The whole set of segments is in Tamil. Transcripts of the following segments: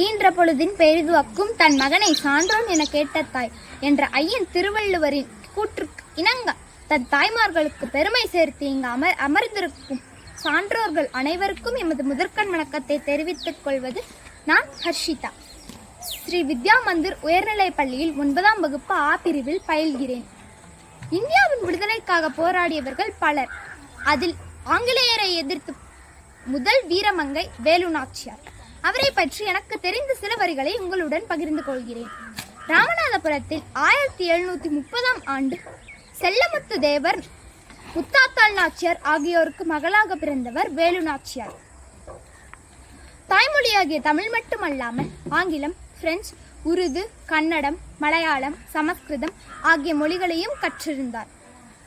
ஈன்ற பொழுதின் பெரிதுவக்கும் தன் மகனை சான்றோன் என கேட்ட தாய் என்ற ஐயன் திருவள்ளுவரின் கூற்றுக்கு இணங்க தன் தாய்மார்களுக்கு பெருமை சேர்த்து இங்கு அமர்ந்திருக்கும் சான்றோர்கள் அனைவருக்கும் எமது முதற்கண் வணக்கத்தை தெரிவித்துக் கொள்வது நான் ஹர்ஷிதா. ஸ்ரீ வித்யா மந்திர் உயர்நிலைப் பள்ளியில் 9ஆம் வகுப்பு ஆ பிரிவில் பயில்கிறேன். இந்தியாவின் விடுதலைக்காக போராடியவர்கள் பலர். அதில் ஆங்கிலேயரை எதிர்த்து முதல் வீரமங்கை வேலு நாச்சியார். அவரை பற்றி எனக்கு தெரிந்த சில வரிகளை உங்களுடன் பகிர்ந்து கொள்கிறேன். ராமநாதபுரத்தில் 1730ஆம் ஆண்டு செல்லமுத்து தேவர், முத்தாத்தாள் நாச்சியார் ஆகியோருக்கு மகளாக பிறந்தவர் வேலு நாச்சியார். தாய்மொழியாகிய தமிழ் மட்டுமல்லாமல் ஆங்கிலம், பிரெஞ்சு, உருது, கன்னடம், மலையாளம், சமஸ்கிருதம் ஆகிய மொழிகளையும் கற்றிருந்தார்.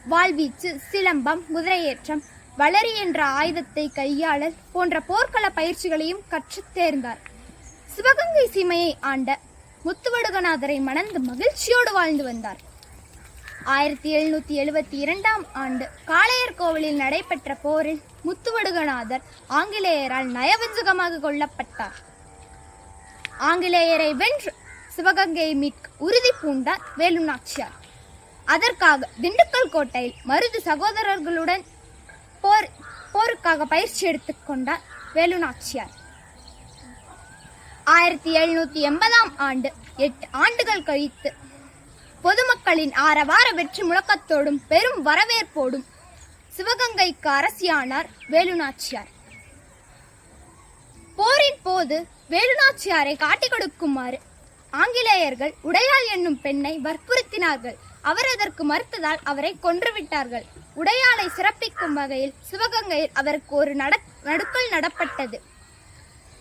வாள்வீச்சு, சிலம்பம், குதிரையேற்றம், வளரி என்ற ஆயுதத்தை கையாளல் போன்ற போர்க்கள பயிற்சிகளையும் கற்றுத் தேர்ந்தார். சிவகங்கை சீமையை ஆண்ட முத்துவடுகநாதரை மணந்து மகிழ்ச்சியோடு வாழ்ந்து வந்தார். 1772ஆம் ஆண்டு காளையர் கோவிலில் நடைபெற்ற போரில் முத்துவடுகநாதர் ஆங்கிலேயரால் நயவஞ்சகமாக கொல்லப்பட்டார். ஆங்கிலேயரை வென்று சிவகங்கையை மீட்க உறுதி பூண்டார் வேலு நாச்சியார். அதற்காக திண்டுக்கல் கோட்டையில் மருது சகோதரர்களுடன் போருக்காக பயிற்சி எடுத்துக் கொண்டார் வேலு நாச்சியார். 1780ஆம் ஆண்டு 8 ஆண்டுகள் கழித்து பொதுமக்களின் ஆரவார வெற்றி முழக்கத்தோடும் பெரும் வரவேற்போடும் சிவகங்கைக்கு அரசியானார் வேலு நாச்சியார். போரின் போது வேலு நாச்சியாரை காட்டிக் கொடுக்குமாறு ஆங்கிலேயர்கள் உடையாள் என்னும் பெண்ணை வற்புறுத்தினார்கள். அவர் அதற்கு மறுத்ததால் அவரை கொன்றுவிட்டார்கள். உடையாளை சிறப்பிக்கும் வகையில் சிவகங்கையில் அவருக்கு ஒரு நடுக்கல் நடப்பட்டது.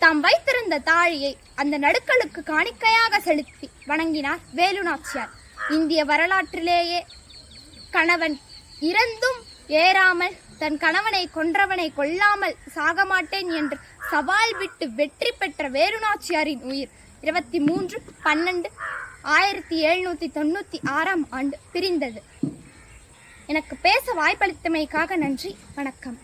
தாம் வைத்திருந்த தாழியை அந்த நடுக்கலுக்கு காணிக்கையாக செலுத்தி வணங்கினார் வேலு நாச்சியார். இந்திய வரலாற்றிலேயே கணவன் இறந்தும் ஏறாமல் தன் கணவனை கொன்றவனை கொல்லாமல் சாகமாட்டேன் என்று சவால் விட்டு வெற்றி பெற்ற வேலு நாச்சியாரின் உயிர் 23/12/1796ஆம் ஆண்டு பிரிந்தது. எனக்கு பேச வாய்ப்பளித்தமைக்காக நன்றி. வணக்கம்.